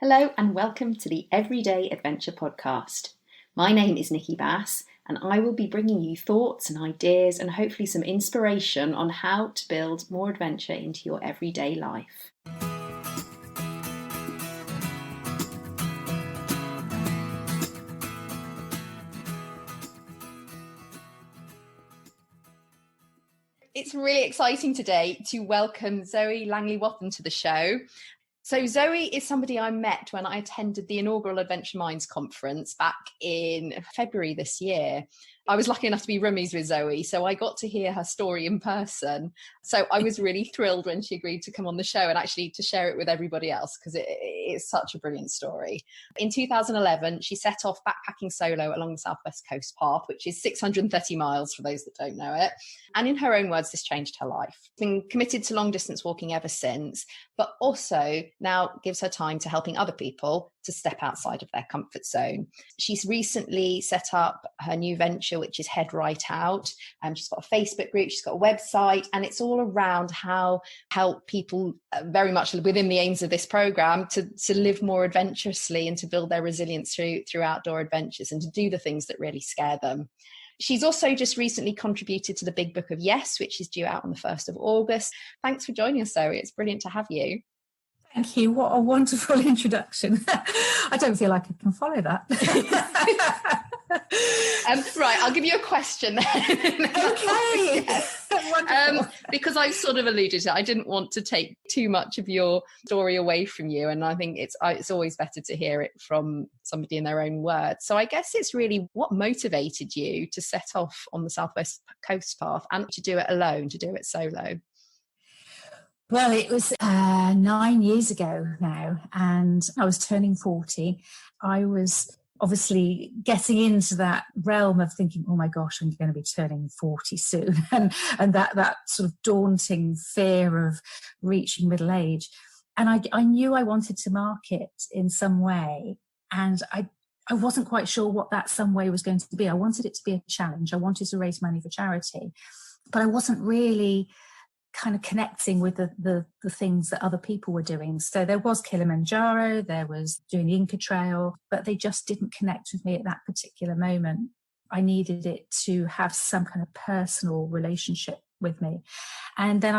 Hello and welcome to the Everyday Adventure podcast. My name is Nikki Bass and I will be bringing you thoughts and ideas and hopefully some inspiration on how to build more adventure into your everyday life. It's really exciting today to welcome Zoe Langley-Wathen to the show. So Zoe is somebody I met when I attended the inaugural Adventure Minds conference back in February this year. I was lucky enough to be roomies with Zoe, so I got to hear her story in person. So I was really thrilled when she agreed to come on the show and actually to share it with everybody else because it is such a brilliant story. In 2011, she set off backpacking solo along the Southwest Coast Path, which is 630 miles for those that don't know it. And in her own words, this changed her life. Been committed to long distance walking ever since, but also now gives her time to helping other people to step outside of their comfort zone. She's recently set up her new venture, which is HeadRightOut. She's got a Facebook group, she's got a website, and it's all around how help people very much within the aims of this program to live more adventurously and to build their resilience through outdoor adventures and to do the things that really scare them. She's also just recently contributed to the Big Book of Yes, which is due out on the 1st of August. Thanks for joining us, Zoe. It's brilliant to have you. Thank you. What a wonderful introduction. I don't feel like I can follow that. Right, I'll give you a question then. Okay. Because I've sort of alluded to it, I didn't want to take too much of your story away from you, and I think it's always better to hear it from somebody in their own words. So I guess it's really what motivated you to set off on the Southwest Coast Path and to do it alone, to do it solo? Well, it was 9 years ago now, and I was turning 40. I was obviously getting into that realm of thinking, oh my gosh, I'm going to be turning 40 soon. And that sort of daunting fear of reaching middle age. And I knew I wanted to mark it in some way. And I wasn't quite sure what that some way was going to be. I wanted it to be a challenge. I wanted to raise money for charity, but I wasn't really kind of connecting with the things that other people were doing. So there was Kilimanjaro, there was doing the Inca Trail, but they just didn't connect with me at that particular moment. I needed it to have some kind of personal relationship with me. And then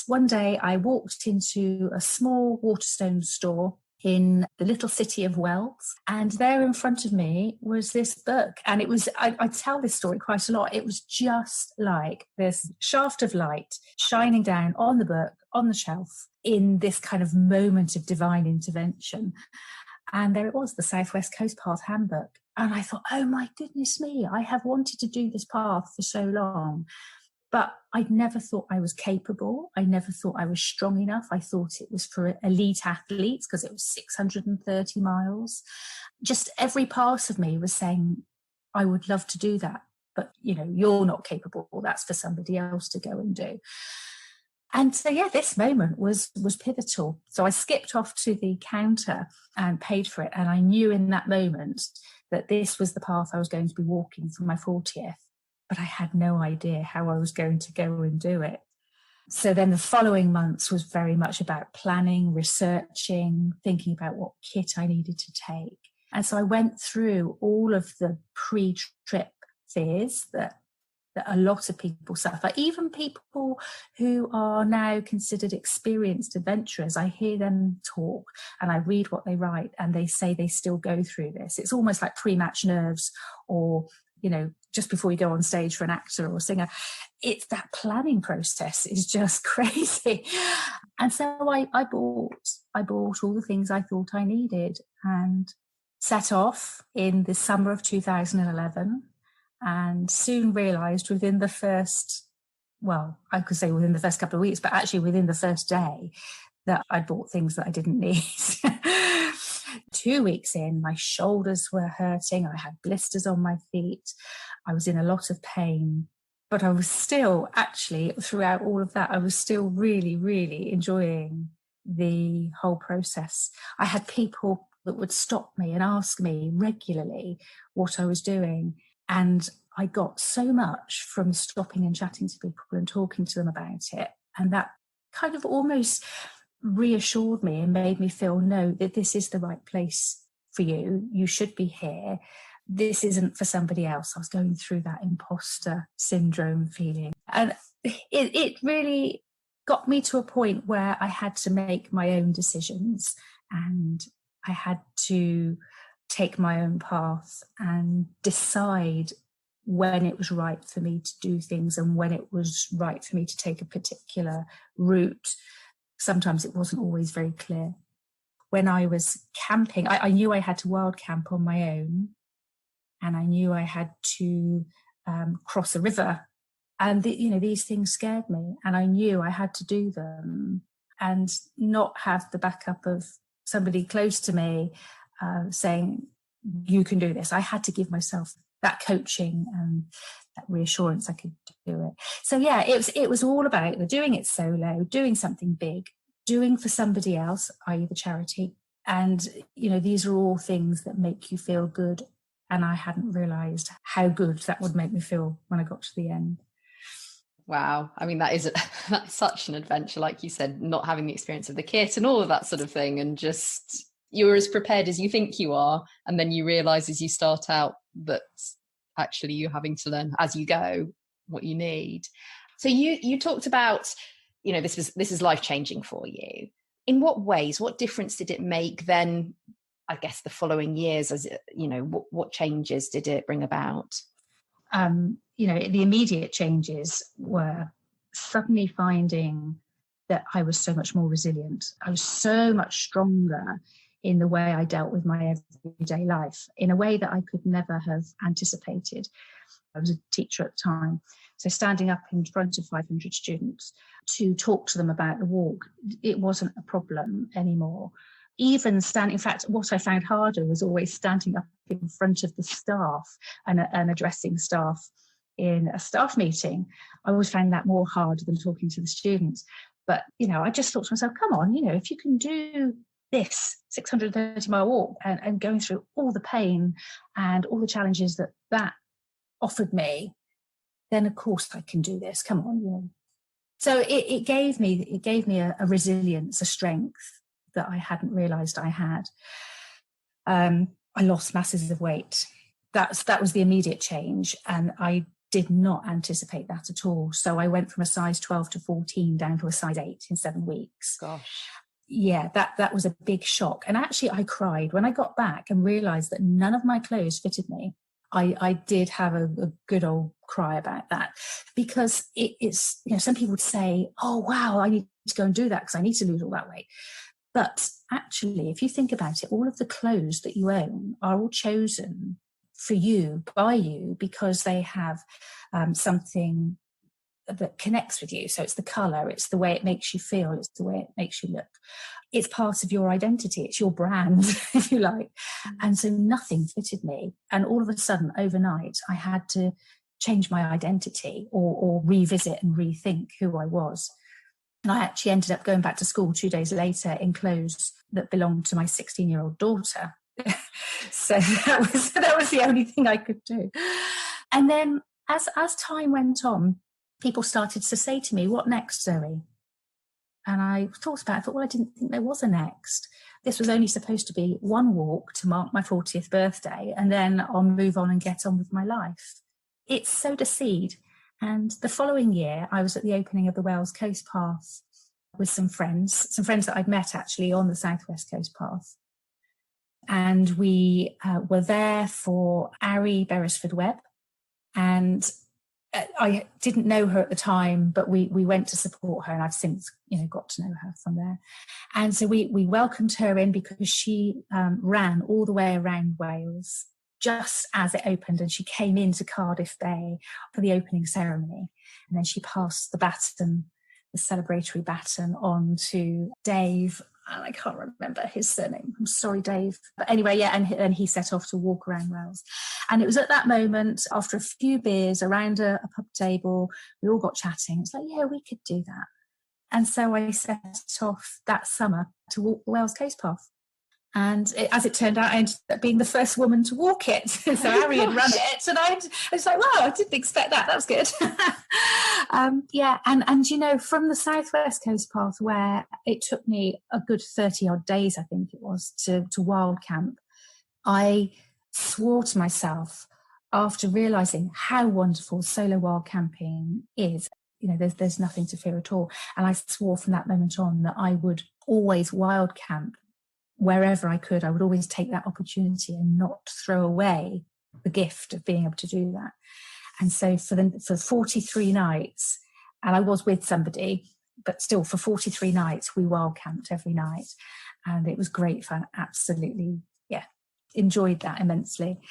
one day I walked into a small Waterstone store in the little city of Wells. And there in front of me was this book. And it was, I tell this story quite a lot. It was just like this shaft of light shining down on the book, on the shelf, in this kind of moment of divine intervention. And there it was, the Southwest Coast Path Handbook. And I thought, oh my goodness me, I have wanted to do this path for so long. But I never thought I was capable. I never thought I was strong enough. I thought it was for elite athletes because it was 630 miles. Just every part of me was saying, I would love to do that. But, you're not capable. That's for somebody else to go and do. And so, this moment was pivotal. So I skipped off to the counter and paid for it. And I knew in that moment that this was the path I was going to be walking for my 40th. But I had no idea how I was going to go and do it. So then the following months was very much about planning, researching, thinking about what kit I needed to take. And so I went through all of the pre-trip fears that a lot of people suffer, even people who are now considered experienced adventurers. I hear them talk and I read what they write and they say they still go through this. It's almost like pre-match nerves or just before you go on stage for an actor or singer. It's that planning process is just crazy. And so I bought all the things I thought I needed and set off in the summer of 2011 and soon realised within the first couple of weeks, but actually within the first day that I'd bought things that I didn't need. 2 weeks in, my shoulders were hurting. I had blisters on my feet. I was in a lot of pain, but I was still actually, throughout all of that, I was still really, really enjoying the whole process. I had people that would stop me and ask me regularly what I was doing. And I got so much from stopping and chatting to people and talking to them about it. And that kind of almost reassured me and made me feel, no, that this is the right place for you. You should be here. This isn't for somebody else. I was going through that imposter syndrome feeling. And it really got me to a point where I had to make my own decisions, and I had to take my own path and decide when it was right for me to do things and when it was right for me to take a particular route. Sometimes it wasn't always very clear. When I was camping, I knew I had to wild camp on my own, and I knew I had to cross a river. And these things scared me, and I knew I had to do them and not have the backup of somebody close to me saying, you can do this. I had to give myself that coaching and that reassurance I could do it. So yeah, it was all about doing it solo, doing something big, doing for somebody else, i.e. the charity. And, these are all things that make you feel good. And I hadn't realised how good that would make me feel when I got to the end. Wow. I mean, that's such an adventure, like you said, not having the experience of the kit and all of that sort of thing. And just, you're as prepared as you think you are. And then you realise as you start out that actually you're having to learn as you go what you need. So you talked about, this is life-changing for you. In what ways, what difference did it make then, I guess, the following years? As what changes did it bring about? The immediate changes were suddenly finding that I was so much more resilient. I was so much stronger in the way I dealt with my everyday life in a way that I could never have anticipated. I was a teacher at the time. So standing up in front of 500 students to talk to them about the walk, it wasn't a problem anymore. Even in fact, what I found harder was always standing up in front of the staff and addressing staff in a staff meeting. I always found that more hard than talking to the students. But, I just thought to myself, come on, if you can do this 630-mile walk and going through all the pain and all the challenges that offered me, then of course I can do this. Come on, So it gave me a resilience, a strength that I hadn't realised I had. I lost masses of weight. That was the immediate change, and I did not anticipate that at all. So I went from a size 12 to 14 down to a size 8 in 7 weeks. Gosh. Yeah, that was a big shock. And actually I cried when I got back and realised that none of my clothes fitted me. I did have a good old cry about that, because it's, some people would say, oh, wow, I need to go and do that because I need to lose all that weight. But actually, if you think about it, all of the clothes that you own are all chosen for you, by you, because they have something that connects with you. So it's the colour, it's the way it makes you feel, it's the way it makes you look. It's part of your identity, it's your brand, if you like. And so nothing fitted me. And all of a sudden, overnight, I had to change my identity or revisit and rethink who I was. And I actually ended up going back to school 2 days later in clothes that belonged to my 16-year-old daughter. So that was the only thing I could do. And then as time went on, people started to say to me, what next, Zoe? And I thought about it, I thought, well, I didn't think there was a next. This was only supposed to be one walk to mark my 40th birthday, and then I'll move on and get on with my life. It sowed a seed. And the following year, I was at the opening of the Wales Coast Path with some friends that I'd met actually on the Southwest Coast Path. And we were there for Ari Beresford-Webb. And I didn't know her at the time, but we went to support her, and I've since, got to know her from there. And so we welcomed her in because she ran all the way around Wales just as it opened, and she came into Cardiff Bay for the opening ceremony. And then she passed the baton, the celebratory baton, on to Dave. And I can't remember his surname. I'm sorry, Dave. But anyway, yeah, and he set off to walk around Wales. And it was at that moment, after a few beers around a pub table, we all got chatting. It's like, yeah, we could do that. And so I set off that summer to walk the Wales Coast Path. And as it turned out, I ended up being the first woman to walk it. So Harry had run it, and I was like, wow, I didn't expect that. That was good. And from the Southwest Coast Path, where it took me a good 30 odd days, I think it was, to wild camp, I swore to myself, after realizing how wonderful solo wild camping is, there's nothing to fear at all. And I swore from that moment on that I would always wild camp wherever I could. I would always take that opportunity and not throw away the gift of being able to do that. And so for 43 nights, and I was with somebody, but still for 43 nights, we wild camped every night. And it was great fun. Absolutely. Yeah. Enjoyed that immensely.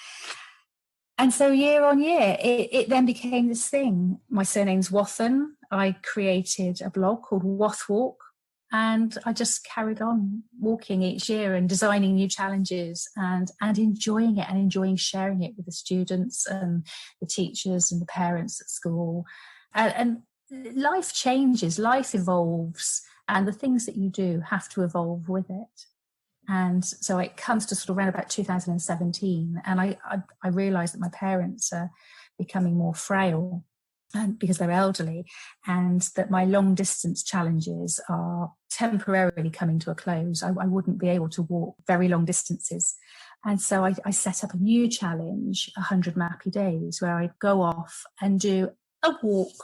And so year on year, it then became this thing. My surname's Wathen. I created a blog called Wath Walk, and I just carried on walking each year and designing new challenges and enjoying it, and enjoying sharing it with the students and the teachers and the parents at school. And life changes, life evolves, and the things that you do have to evolve with it. And so it comes to sort of around about 2017, and I realised that my parents are becoming more frail, and because they're elderly, and that my long distance challenges are temporarily coming to a close. I wouldn't be able to walk very long distances. And so I set up a new challenge, 100 Mappy Days, where I'd go off and do a walk,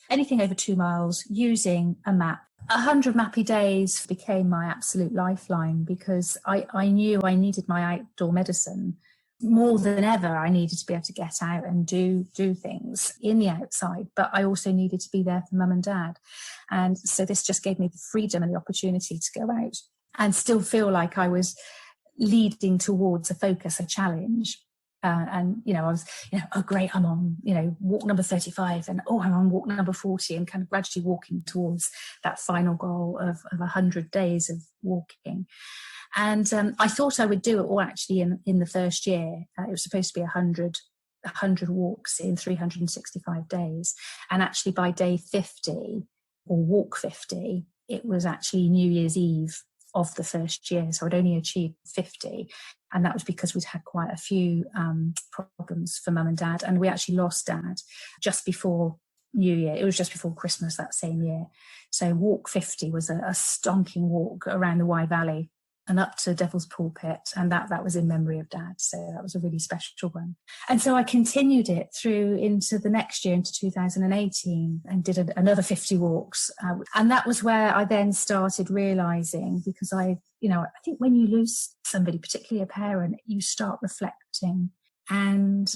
anything over 2 miles, using a map. 100 Mappy Days became my absolute lifeline, because I knew I needed my outdoor medicine more than ever. I needed to be able to get out and do things in the outside, but I also needed to be there for mum and dad. And so this just gave me the freedom and the opportunity to go out and still feel like I was leading towards a focus, a challenge. I was, oh great, I'm on, walk number 35, and I'm on walk number 40, and kind of gradually walking towards that final goal of 100 days of walking. And I thought I would do it all actually in the first year. It was supposed to be 100 walks in 365 days. And actually by day 50, or walk 50, it was actually New Year's Eve of the first year. So I'd only achieved 50. And that was because we'd had quite a few problems for mum and dad. And we actually lost dad just before New Year. It was just before Christmas that same year. So walk 50 was a stonking walk around the Wye Valley and up to Devil's Pulpit, and that was in memory of dad. So that was a really special one. And so I continued it through into the next year, into 2018, and did another 50 walks. And that was where I then started realising, because I think when you lose somebody, particularly a parent, you start reflecting. And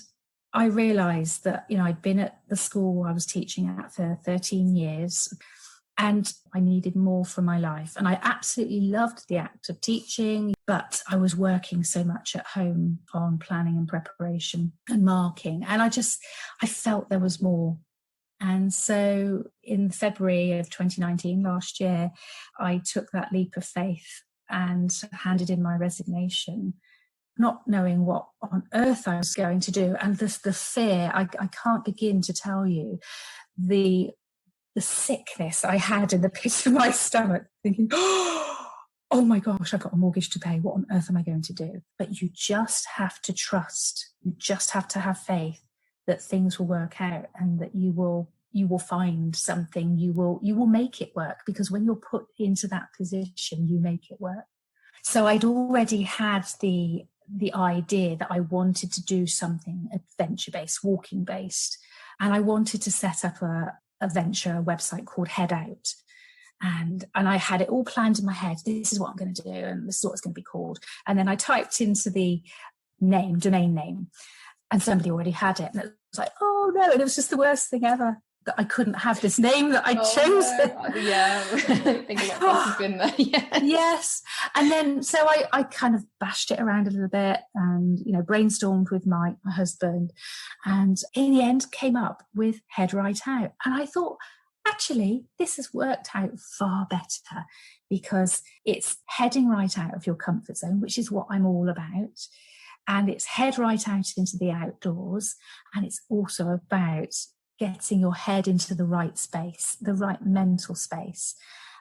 I realised that, I'd been at the school I was teaching at for 13 years, and I needed more from my life. And I absolutely loved the act of teaching, but I was working so much at home on planning and preparation and marking. And I felt there was more. And so in February of 2019, last year, I took that leap of faith and handed in my resignation, not knowing what on earth I was going to do. And the fear, I can't begin to tell you the sickness I had in the pit of my stomach, thinking, oh my gosh, I've got a mortgage to pay. What on earth am I going to do? But you just have to trust. You just have to have faith that things will work out, and that you will find something. You will make it work, because when you're put into that position, you make it work. So I'd already had the idea that I wanted to do something adventure-based, walking-based, and I wanted to set up a website called HeadRightOut. And I had it all planned in my head. This is what I'm going to do, and this is what it's going to be called. And then I typed into the domain name, and somebody already had it. And it was like, oh no. And it was just the worst thing ever, that I couldn't have this name that I'd chosen. No. Yeah. I think a lot of us have been there. Yeah. Yes. And then, so I kind of bashed it around a little bit, and, brainstormed with my husband, and in the end came up with HeadRightOut. And I thought, actually, this has worked out far better, because it's heading right out of your comfort zone, which is what I'm all about. And it's head right out into the outdoors. And it's also about getting your head into the right space, the right mental space.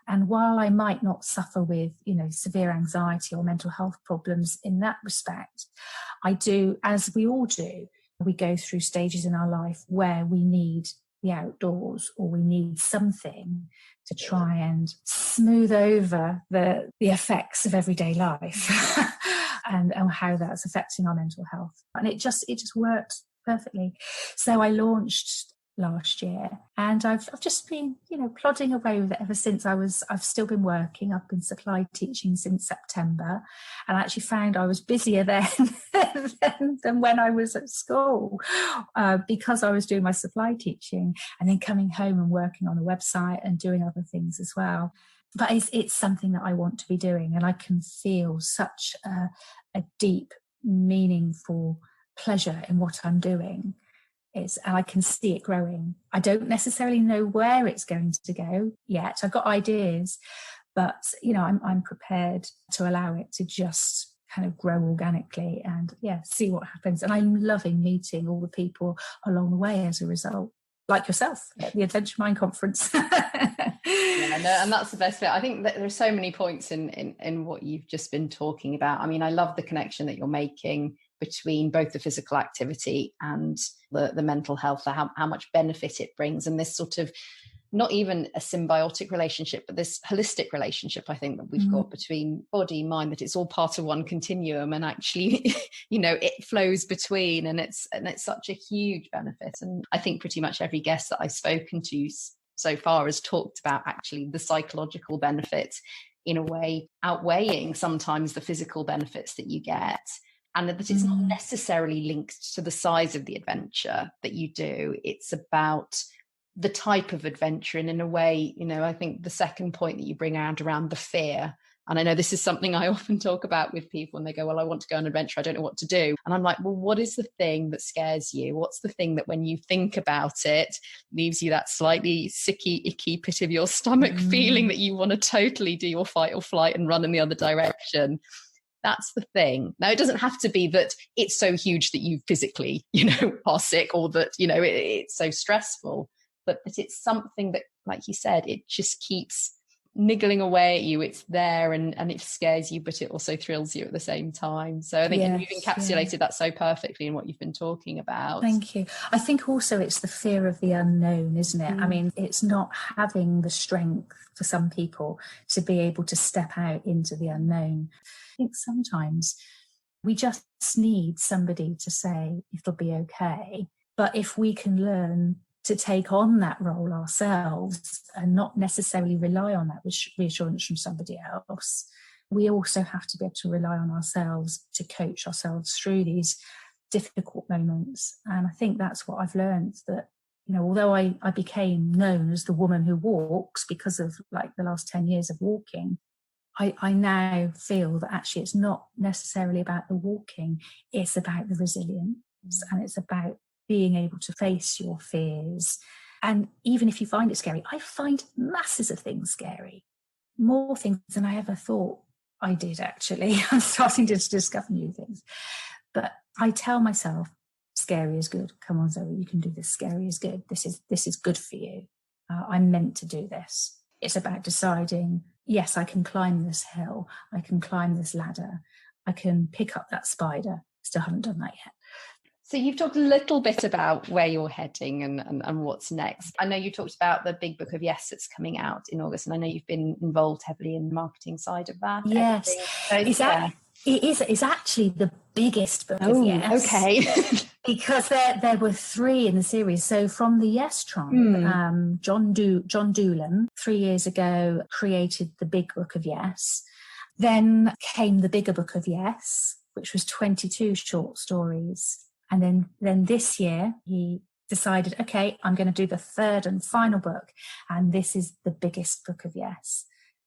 And while I might not suffer with, severe anxiety or mental health problems in that respect, I do, as we all do, we go through stages in our life where we need the outdoors, or we need something to try and smooth over the effects of everyday life and how that's affecting our mental health. And it just worked perfectly. So I launched last year, and I've just been plodding away with it ever since. I've still been working. I've been supply teaching since September, and I actually found I was busier then than when I was at school, because I was doing my supply teaching and then coming home and working on the website and doing other things as well. But it's something that I want to be doing, and I can feel such a deep, meaningful pleasure in what I'm doing. And I can see it growing. I don't necessarily know where it's going to go yet. I've got ideas, but I'm prepared to allow it to just kind of grow organically and see what happens. And I'm loving meeting all the people along the way as a result, like yourself at the Adventure Mind conference. Yeah, no, and that's the best bit. I think that there's so many points in what you've just been talking about. I mean, I love the connection that you're making between both the physical activity and the mental health, how much benefit it brings, and this sort of not even a symbiotic relationship, but this holistic relationship I think that we've got between body, mind, that it's all part of one continuum, and actually it flows between, and it's such a huge benefit. And I think pretty much every guest that I've spoken to so far has talked about actually the psychological benefits in a way outweighing sometimes the physical benefits that you get. And that it's not necessarily linked to the size of the adventure that you do. It's about the type of adventure. And in a way, I think the second point that you bring around the fear. And I know this is something I often talk about with people, and they go, well, I want to go on an adventure, I don't know what to do. And I'm like, well, what is the thing that scares you? What's the thing that when you think about it, leaves you that slightly sicky, icky pit of your stomach feeling that you want to totally do your fight or flight and run in the other direction? That's the thing. Now, it doesn't have to be that it's so huge that you physically, are sick, or that, it's so stressful, but that it's something that, like you said, it just keeps niggling away at you. It's there, and it scares you, but it also thrills you at the same time. So I think you've encapsulated that so perfectly in what you've been talking about. Thank you. I think also it's the fear of the unknown, isn't it? I mean, it's not having the strength for some people to be able to step out into the unknown. I think sometimes we just need somebody to say it'll be okay. But if we can learn to take on that role ourselves and not necessarily rely on that reassurance from somebody else, we also have to be able to rely on ourselves to coach ourselves through these difficult moments. And I think that's what I've learned, that although I became known as the woman who walks because of like the last 10 years of walking, I now feel that actually it's not necessarily about the walking, it's about the resilience, and it's about being able to face your fears. And even if you find it scary, I find masses of things scary, more things than I ever thought I did, actually. I'm starting to discover new things. But I tell myself, scary is good. Come on, Zoe, you can do this. Scary is good. This is good for you. I'm meant to do this. It's about deciding, yes, I can climb this hill. I can climb this ladder. I can pick up that spider. Still haven't done that yet. So you've talked a little bit about where you're heading and what's next. I know you talked about the big book of Yes that's coming out in August, and I know you've been involved heavily in the marketing side of that. Yes. It's actually the biggest book of Yes. Okay. Because there were 3 in the series. So from the Yes tribe, John Doolan 3 years ago created the big book of Yes. Then came the bigger book of Yes, which was 22 short stories. And then this year he decided, okay, I'm going to do the 3rd and final book. And this is the biggest book of Yes.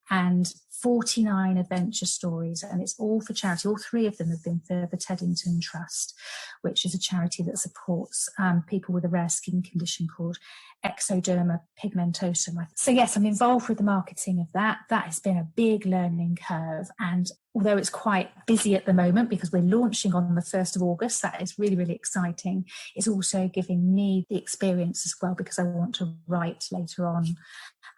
And 49 adventure stories, and it's all for charity. All 3 of them have been for the Teddington Trust, which is a charity that supports people with a rare skin condition called ectoderma pigmentosa. So yes, I'm involved with the marketing of that. That has been a big learning curve. And although it's quite busy at the moment because we're launching on the 1st of August, that is really, really exciting. It's also giving me the experience as well, because I want to write later on.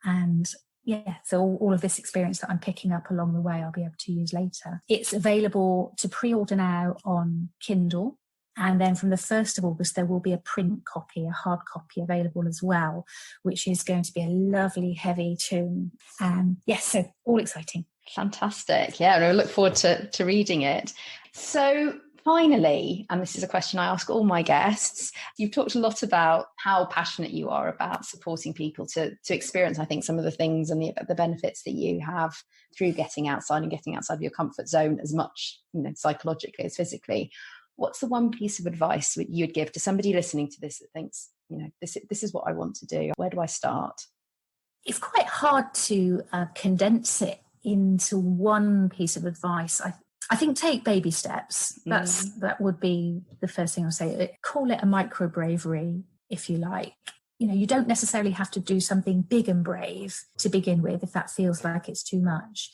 And Yeah, so all of this experience that I'm picking up along the way, I'll be able to use later. It's available to pre-order now on Kindle. And then from the 1st of August, there will be a print copy, a hard copy available as well, which is going to be a lovely, heavy tome. Yes, so all exciting. Fantastic. Yeah, and I look forward to reading it. So finally, and this is a question I ask all my guests, you've talked a lot about how passionate you are about supporting people to experience, I think, some of the things and the benefits that you have through getting outside and getting outside of your comfort zone as much, psychologically as physically. What's the one piece of advice that you'd give to somebody listening to this that thinks, this is what I want to do? Where do I start? It's quite hard to condense it into one piece of advice. I think take baby steps. That would be the first thing I'll say. Call it a microbravery, if you like. You don't necessarily have to do something big and brave to begin with if that feels like it's too much.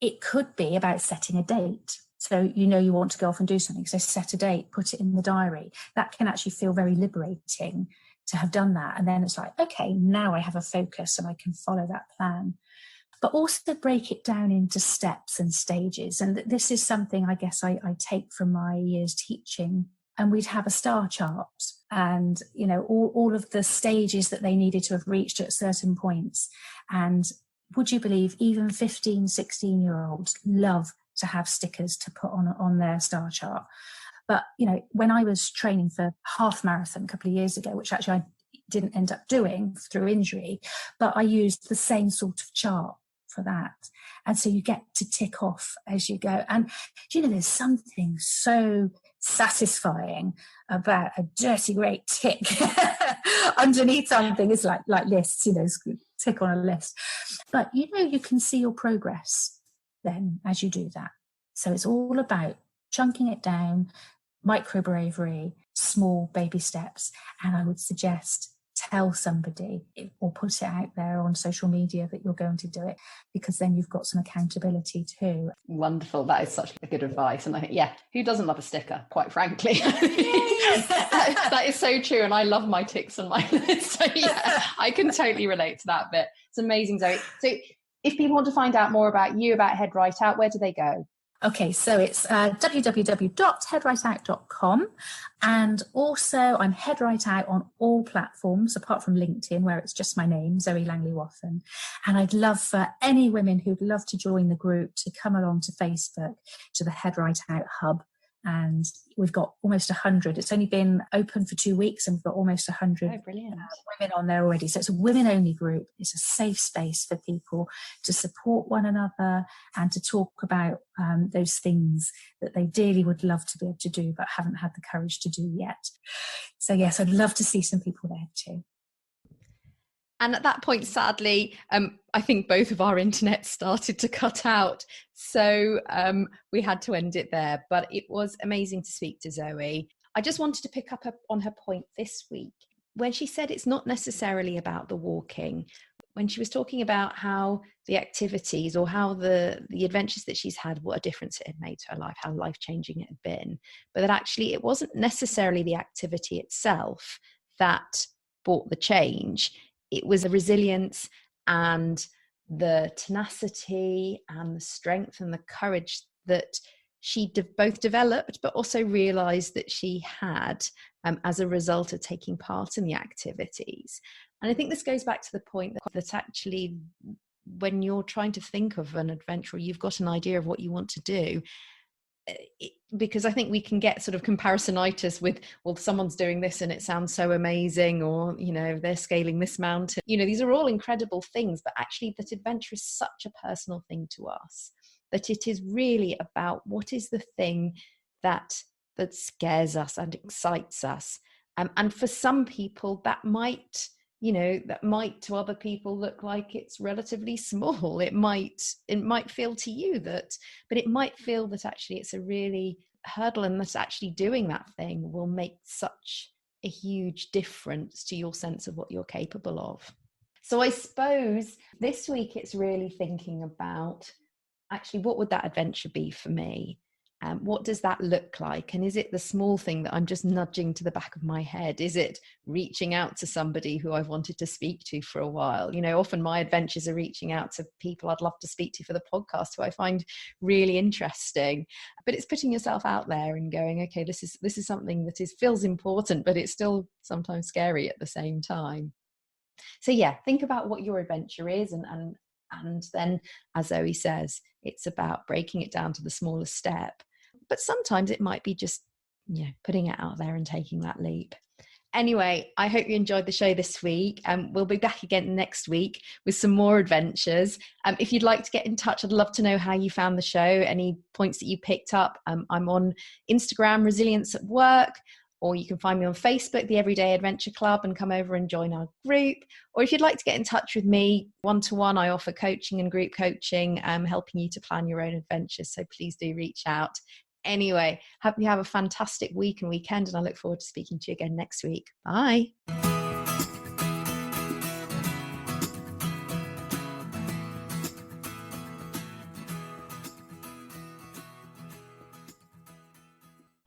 It could be about setting a date. So you want to go off and do something. So set a date, put it in the diary. That can actually feel very liberating to have done that. And then it's like, okay, now I have a focus and I can follow that plan. But also break it down into steps and stages. And this is something I guess I take from my years teaching. And we'd have a star chart and, all of the stages that they needed to have reached at certain points. And would you believe even 15, 16-year-olds love to have stickers to put on their star chart. But, when I was training for half marathon a couple of years ago, which actually I didn't end up doing through injury, but I used the same sort of chart for that. And so you get to tick off as you go. And, there's something so satisfying about a dirty great tick underneath something. It's like lists, tick on a list. But, you can see your progress then as you do that. So it's all about chunking it down, microbravery, small baby steps. And I would suggest tell somebody or put it out there on social media that you're going to do it, because then you've got some accountability too. Wonderful. That is such good advice. And I think, who doesn't love a sticker, quite frankly? that is so true. And I love my ticks on my list. So I can totally relate to that bit. It's amazing, Zoe. So if people want to find out more about you, about HeadRightOut, where do they go? Okay, so it's www.headrightout.com. And also I'm HeadRightOut on all platforms, apart from LinkedIn, where it's just my name, Zoe Langley-Wathen. And I'd love for any women who'd love to join the group to come along to Facebook, to the HeadRightOut Hub. And we've got almost 100. It's only been open for 2 weeks and we've got almost 100 women on there already. So it's a women-only group. It's a safe space for people to support one another and to talk about those things that they dearly would love to be able to do but haven't had the courage to do yet. So yes, I'd love to see some people there too. And at that point, sadly, I think both of our internet started to cut out. So we had to end it there. But it was amazing to speak to Zoe. I just wanted to pick up on her point this week when she said it's not necessarily about the walking. When she was talking about how the activities or how the adventures that she's had, what a difference it had made to her life, how life-changing it had been. But that actually it wasn't necessarily the activity itself that brought the change. It was the resilience and the tenacity and the strength and the courage that she both developed, but also realized that she had as a result of taking part in the activities. And I think this goes back to the point that actually when you're trying to think of an adventure, you've got an idea of what you want to do. Because I think we can get sort of comparisonitis with, well, someone's doing this and it sounds so amazing, or, they're scaling this mountain. These are all incredible things, but actually that adventure is such a personal thing to us, that it is really about what is the thing that scares us and excites us. And for some people that might to other people look like it's relatively small. It might feel to you but it might feel that actually it's a really hurdle, and that actually doing that thing will make such a huge difference to your sense of what you're capable of. So I suppose this week it's really thinking about actually what would that adventure be for me? What does that look like? And is it the small thing that I'm just nudging to the back of my head? Is it reaching out to somebody who I've wanted to speak to for a while? You know, often my adventures are reaching out to people I'd love to speak to for the podcast who I find really interesting. But it's putting yourself out there and going, okay, this is something that feels important, but it's still sometimes scary at the same time. So yeah, think about what your adventure is, and then, as Zoe says, it's about breaking it down to the smallest step. But sometimes it might be just, putting it out there and taking that leap. Anyway, I hope you enjoyed the show this week. We'll be back again next week with some more adventures. If you'd like to get in touch, I'd love to know how you found the show, any points that you picked up. I'm on Instagram, Resilience at Work, or you can find me on Facebook, the Everyday Adventure Club, and come over and join our group. Or if you'd like to get in touch with me one-to-one, I offer coaching and group coaching, helping you to plan your own adventures. So please do reach out. Anyway, hope you have a fantastic week and weekend, and I look forward to speaking to you again next week. Bye.